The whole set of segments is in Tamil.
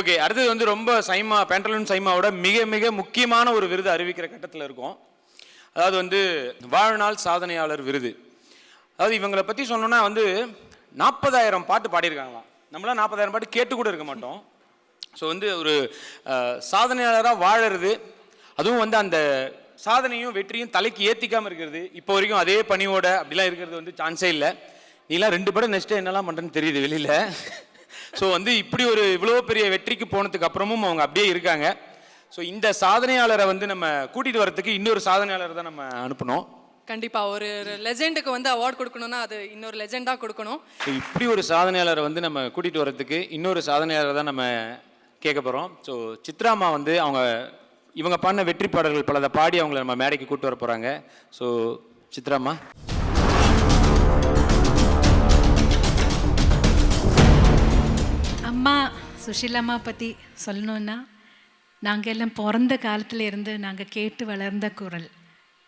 ஓகே, அடுத்தது வந்து ரொம்ப சைமா பேண்டலூன் சைமாவோட மிக மிக முக்கியமான ஒரு விருது அறிவிக்கிற கட்டத்தில் இருக்கும். அதாவது வந்து வாழ்நாள் சாதனையாளர் விருது. அதாவது இவங்களை பற்றி சொன்னோன்னா வந்து 40,000 பாட்டு பாடியிருக்காங்களாம். நம்மளாம் 40,000 பாட்டு கேட்டு கூட இருக்க மாட்டோம். ஸோ வந்து ஒரு சாதனையாளராக வாழறது, அதுவும் வந்து அந்த சாதனையும் வெற்றியும் தலைக்கு ஏற்றிக்காமல் இருக்கிறது, இப்போ வரைக்கும் அதே பணியோட அப்படிலாம் இருக்கிறது வந்து சான்ஸே இல்லை. நீலாம் 2 படம் நெக்ஸ்ட்டு என்னெல்லாம் பண்ணுறேன்னு தெரியுது வெளியில். ஸோ வந்து இப்படி ஒரு இவ்வளோ பெரிய வெற்றிக்கு போனதுக்கு அப்புறமும் அவங்க அப்படியே இருக்காங்க. ஸோ இந்த சாதனையாளரை வந்து நம்ம கூட்டிகிட்டு வரதுக்கு இன்னொரு சாதனையாளரை தான் நம்ம அனுப்பணும். கண்டிப்பாக ஒரு லெஜெண்டுக்கு வந்து அவார்ட் கொடுக்கணும்னா அது இன்னொரு லெஜெண்டாக கொடுக்கணும். ஸோ இப்படி ஒரு சாதனையாளரை வந்து நம்ம கூட்டிகிட்டு வரதுக்கு இன்னொரு சாதனையாளரை தான் நம்ம கேட்க போகிறோம். ஸோ சித்ராமா வந்து இவங்க பாடின வெற்றி பாடல்கள் பலதை பாடி அவங்கள நம்ம மேடைக்கு கூப்பிட்டு வர போகிறாங்க. ஸோ சித்ராமா. அம்மா சுஷீலாம்மா பற்றி சொல்லணுன்னா, நாங்கள் எல்லாம் பிறந்த காலத்தில் இருந்து நாங்கள் கேட்டு வளர்ந்த குரல்.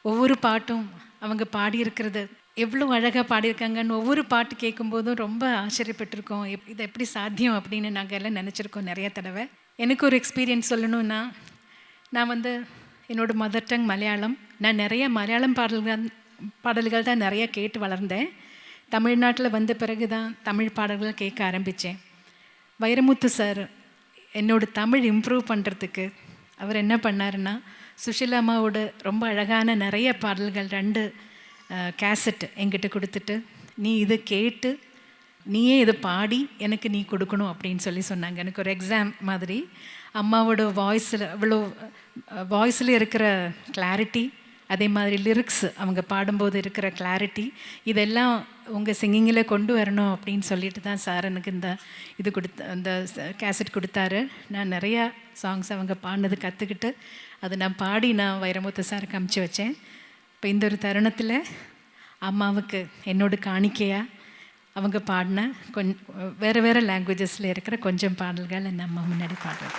ஒவ்வொரு பாட்டும் அவங்க பாடியிருக்கிறது எவ்வளோ அழகாக பாடியிருக்காங்கன்னு ஒவ்வொரு பாட்டு கேட்கும்போதும் ரொம்ப ஆச்சரியப்பட்டிருக்கோம். இது எப்படி சாத்தியம் அப்படின்னு நாங்கள் எல்லாம் நினச்சிருக்கோம் நிறைய தடவை. எனக்கு ஒரு எக்ஸ்பீரியன்ஸ் சொல்லணுன்னா, நான் வந்து என்னோடய மதர் டங் மலையாளம். நான் நிறைய மலையாளம் பாடல்கள் தான் நிறையா கேட்டு வளர்ந்தேன். தமிழ்நாட்டில் வந்த பிறகு தான் தமிழ் பாடல்கள் கேட்க ஆரம்பித்தேன். வைரமுத்து சார் என்னோட தமிழ் இம்ப்ரூவ் பண்ணுறதுக்கு அவர் என்ன பண்ணாருன்னா, சுஷீலாம்மாவோட ரொம்ப அழகான நிறைய பாடல்கள் 2 கேசட் என்கிட்ட கொடுத்துட்டு, நீ இதை கேட்டு நீயே இதை பாடி எனக்கு நீ கொடுக்கணும் அப்படின்னு சொன்னாங்க. எனக்கு ஒரு எக்ஸாம் மாதிரி. அம்மாவோட வாய்ஸில் இருக்கிற கிளாரிட்டி, அதே மாதிரி லிரிக்ஸ் அவங்க பாடும்போது இருக்கிற கிளாரிட்டி, இதெல்லாம் உங்கள் சிங்கிங்கில் கொண்டு வரணும் அப்படின்னு சொல்லிட்டு தான் சார் எனக்கு அந்த கேசட் கொடுத்தாரு. நான் நிறையா சாங்ஸ் அவங்க பாடினது கற்றுக்கிட்டு அதை நான் பாடி நான் வைரமுத்து சாருக்கு அமுச்சு வச்சேன். இப்போ இந்த ஒரு தருணத்தில் அம்மாவுக்கு என்னோட காணிக்கையாக அவங்க பாடின வேறு லாங்குவேஜஸில் இருக்கிற கொஞ்சம் பாடல்கள் நம்ம முன்னாடி பாடுறோம்.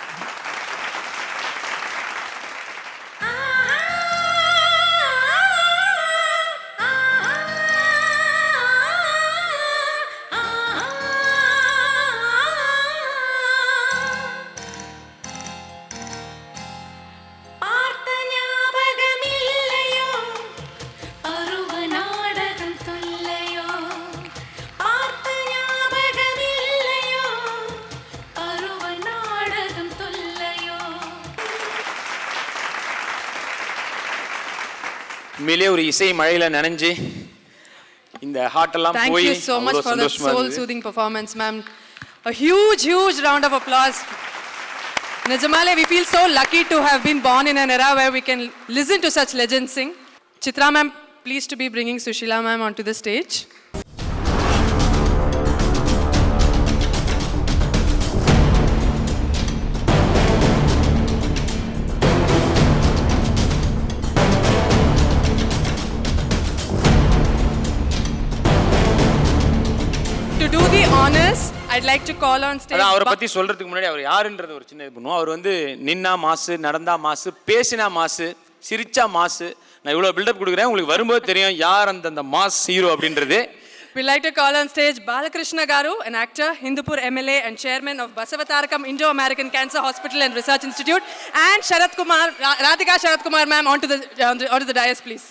உண்மையிலே ஒரு இசை மழையில் நனைஞ்சு இந்த ஹார்ட்டெல்லாம் போய். Thank you so much for that soul soothing performance, ma'am. A huge round of applause. Nijamale, we feel so lucky to have been born in an era where we can listen to such legends sing. Chitra ma'am, pleased to be bringing Sushila ma'am onto the stage. To do the honors, I'd like to call on stage. அவரை பற்றி சொல்கிறதுக்கு முன்னாடி அவர் யாருன்றது ஒரு சின்ன இது பண்ணுவோம். அவர் வந்து நின்னா மாசு, நடந்தா மாசு, பேசினா மாசு, சிரிச்சா மாசு. நான் இவ்வளோ பில்டப் கொடுக்குறேன், உங்களுக்கு வரும்போது தெரியும் யார் அந்த மாஸ் ஹீரோ அப்படின்றது. We'd like to call on stage Balakrishna Garu, an actor, Hindupur MLA and chairman of Basavatarakam Indo-American Cancer Hospital and Research Institute, and Radhika Sharat Kumar ma'am onto the dais, please.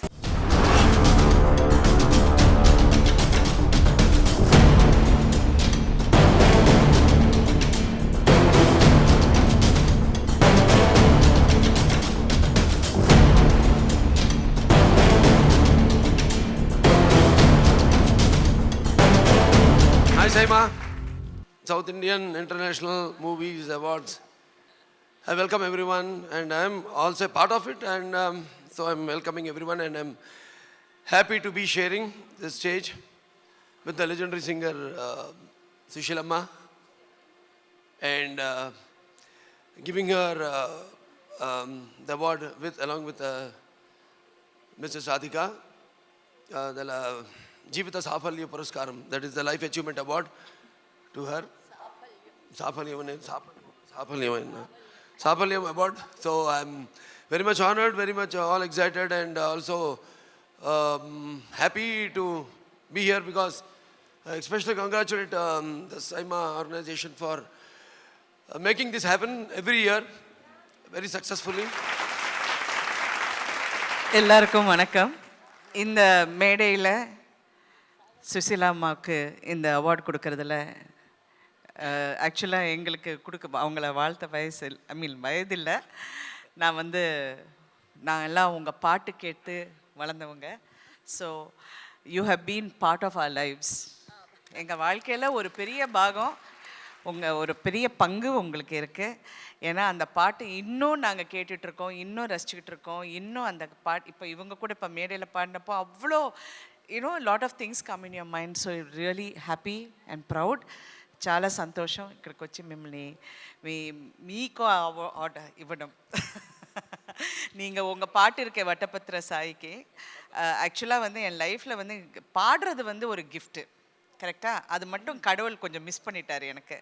Hi Saima, South Indian International Movies Awards. I welcome everyone and I am also a part of it, and so I am welcoming everyone, and I am happy to be sharing this stage with the legendary singer Sushilamma and giving her the award along with Mrs. Radhika, the Jeevita Safalya Puraskaram, that is the Life Achievement Award to her. Safalya Award. So I'm very much honored, very much all excited, and also happy to be here because I especially congratulate the Saima organization for making this happen every year very successfully. எல்லாருக்கும் வணக்கம். இந்த மேடையில் சுசீலா அம்மாவுக்கு இந்த அவார்ட் கொடுக்கறதுல ஆக்சுவலாக எங்களுக்கு அவங்கள வாழ்த்த வயதில்லை. நான் எல்லாம் உங்கள் பாட்டு கேட்டு வளர்ந்தவங்க. So you have been part of our lifes. எங்கள் வாழ்க்கையில் ஒரு பெரிய பாகம், ஒரு பெரிய பங்கு உங்களுக்கு இருக்குது. ஏன்னா அந்த பாட்டு இன்னும் நாங்கள் கேட்டுட்ருக்கோம், இன்னும் ரசிச்சுக்கிட்டு இருக்கோம். இன்னும் அந்த பாட்டு இப்போ இவங்க கூட இப்போ மேடையில் பாடினப்போ அவ்வளோ lot of things come in your mind. So really happy and proud. చాలా సంతోషం ఇక్కడికి వచ్చి మిమ్మల్ని మీకు అవార్డు ఇవ్వడం. நீங்கள் உங்கள் பாட்டு இருக்க வட்டப்பத்திர சாய்க்கு ஆக்சுவலாக என் லைஃப்பில் பாடுறது ஒரு கிஃப்ட்டு, கரெக்டாக? அது மட்டும் கடவுள் கொஞ்சம் மிஸ் பண்ணிட்டார் எனக்கு.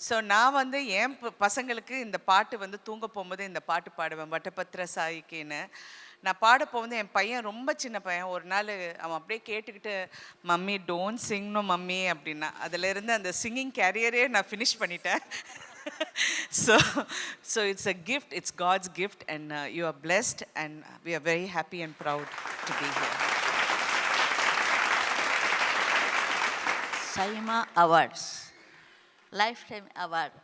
ஸோ நான் என் பசங்களுக்கு இந்த பாட்டு தூங்க போகும்போது இந்த பாட்டு பாடுவேன், வட்டப்பத்திர சாய்க்குன்னு. நான் பாட போகும்போது என் பையன் ரொம்ப சின்ன பையன், ஒரு நாள் அவன் அப்படியே கேட்டுக்கிட்டு, மம்மி டோன்ட் சிங்னும் மம்மி அப்படின்னா, அதிலேருந்து அந்த சிங்கிங் கேரியரே நான் ஃபினிஷ் பண்ணிட்டேன். So it's a gift, it's God's gift, and you are blessed, and we are very happy and proud to be here. Saima Awards, Lifetime Award,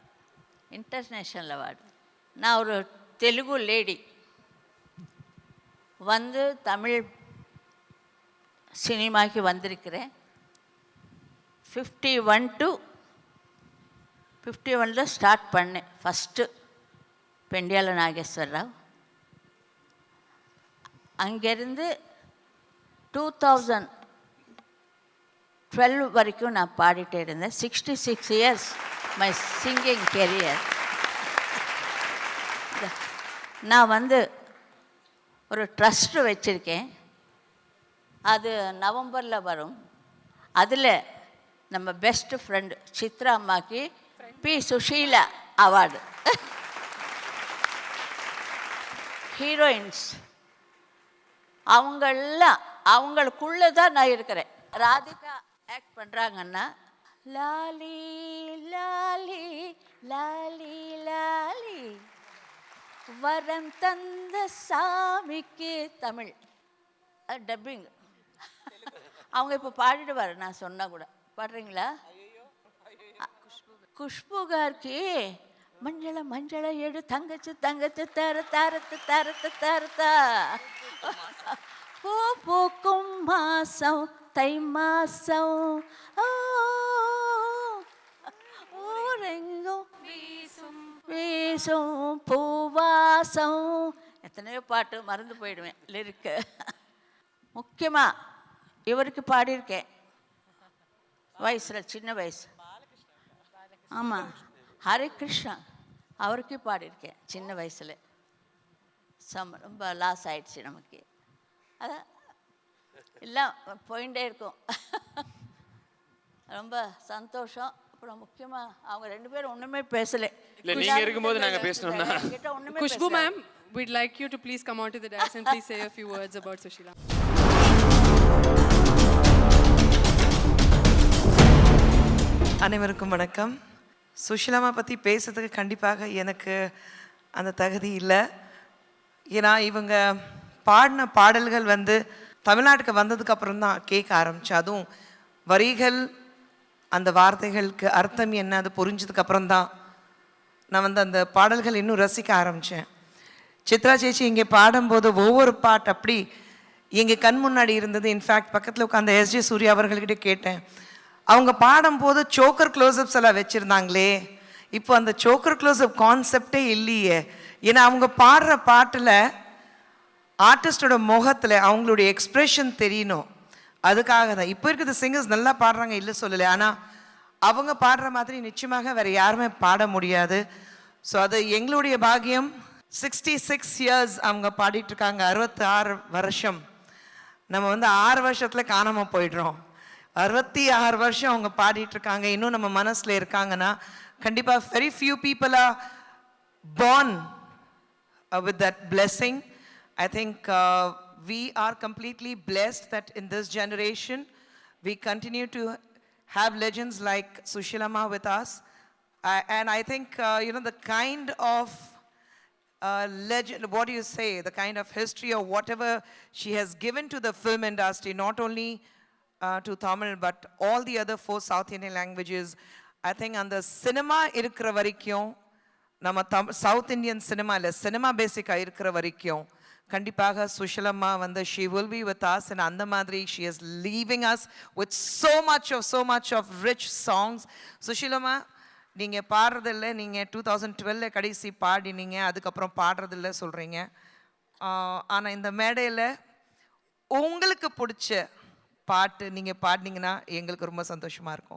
International Award. நான் ஒரு தெலுங்கு லேடி தமிழ் சினிமாக்கு வந்திருக்கிறேன். 51 to 51 ஸ்டார்ட் பண்ணேன் ஃபஸ்ட்டு பெண்டியால நாகேஸ்வர ராவ். அங்கேருந்து 2012 வரைக்கும் நான் பாடிட்டே இருந்தேன். 66 years மை சிங்கிங் கெரியர். நான் ஒரு ட்ரஸ்ட்டு வச்சுருக்கேன், அது நவம்பரில் வரும். அதில் நம்ம பெஸ்ட் ஃப்ரெண்டு சித்ரா அம்மாக்கு பி சுஷீலா அவார்டு. ஹீரோயின்ஸ் அவங்களுக்குள்ளே தான் நான் இருக்கிறேன். ராதிகா ஆக்ட் பண்ணுறாங்கன்னா லாலி லாலி லாலி லாலி வரம் தந்த சாமிக்கு தமிழ் டப்பிங். அவங்க இப்போ பாடிடுவார், நான் சொன்னால் கூட. பாடுறீங்களா? குஷ்பு கார்க்கு மஞ்சள மஞ்சள எடு தங்கச்சு தங்கச்சு தர தரத்து தரத்து தரத்தா பூ பூக்கும் மாசம் தை மாசம் ஊரெங்கும் வீசும் பூவாசம். எத்தனையோ பாட்டு மறந்து போயிடுவேன் லிரிக்கு. முக்கியமாக இவருக்கு பாடியிருக்கேன் வயசில், சின்ன வயசு. ஆமாம், ஹரிகிருஷ்ணா அவருக்கு பாடியிருக்கேன் சின்ன வயசில். ரொம்ப லாஸ் ஆயிடுச்சு நமக்கு. அதான் எல்லாம் போயிட்டே இருக்கும். ரொம்ப சந்தோஷம். அப்புறம் முக்கியமாக அவங்க 2 பேரும் ஒன்றுமே பேசலை. நீங்க இருக்கும்போது நாங்க பேசணும்னா Kushbu ma'am, we'd like you to please come on to the dais and please say a few words about Sushila. அனைவருக்கும் வணக்கம். சுஷீலாமா பற்றி பேசுறதுக்கு கண்டிப்பாக எனக்கு அந்த தகுதி இல்லை. ஏன்னா இவங்க பாடின பாடல்கள் தமிழ்நாட்டுக்கு வந்ததுக்கு அப்புறம் தான் கேட்க ஆரம்பித்தேன். அதுவும் வரிகள், அந்த வார்த்தைகளுக்கு அர்த்தம் என்ன, அது புரிஞ்சதுக்கு அப்புறம் தான் நான் அந்த பாடல்கள் இன்னும் ரசிக்க ஆரம்பித்தேன். சித்ரா சேச்சி இங்கே பாடும்போது ஒவ்வொரு பாட்டு அப்படி எங்கள் கண் முன்னாடி இருந்தது. இன்ஃபேக்ட் பக்கத்தில் உட்காந்த எஸ்ஜே சூர்யா அவர்கள்கிட்ட கேட்டேன், அவங்க பாடும்போது சோக்கர் க்ளோஸ்அப்ஸ் எல்லாம் வச்சுருந்தாங்களே, இப்போ அந்த சோக்கர் க்ளோஸ்அப் கான்செப்டே இல்லையே. ஏன்னா அவங்க பாடுற பாட்டில் ஆர்டிஸ்டோட முகத்தில் அவங்களுடைய எக்ஸ்ப்ரெஷன் தெரியணும். அதுக்காக தான் இப்போ இருக்கிற சிங்கர்ஸ் நல்லா பாடுறாங்க, இல்லை சொல்லலை. ஆனால் அவங்க பாடுற மாதிரி நிச்சயமாக வேறு யாருமே பாட முடியாது. ஸோ அது எங்களுடைய பாக்கியம். 66 years அவங்க பாடிட்டுருக்காங்க, 66 வருஷம். நம்ம 6 வருஷத்தில் காணாமல் போயிடுறோம். 66 வருஷம் அவங்க பாடிட்டுருக்காங்க, இன்னும் நம்ம மனசில் இருக்காங்கன்னா கண்டிப்பாக very few people are born with that blessing. I think we are completely blessed that in this generation we continue to have legends like Sushila Ma with us. And I think, the kind of legend, what do you say, the kind of history or whatever she has given to the film industry, not only to Tamil, but all the other 4 South Indian languages. I think அந்த சினிமா இருக்கிற வரைக்கும் நம்ம சவுத் இந்தியன் சினிமா பேசிக்காக இருக்கிற வரைக்கும் கண்டிப்பாக சுஷிலம்மா வந்து she will be with us, and அந்த மாதிரி she is leaving us with so much of rich songs. சுஷிலம்மா நீங்கள் பாடுறதில்ல, நீங்கள் 2012 கடைசி பாடினீங்க, அதுக்கப்புறம் பாடுறதில்ல சொல்கிறீங்க. ஆனால் இந்த மேடையில் உங்களுக்கு பிடிச்ச பாட்டு நீங்கள் பாடினீங்கன்னா எங்களுக்கு ரொம்ப சந்தோஷமாக இருக்கும்.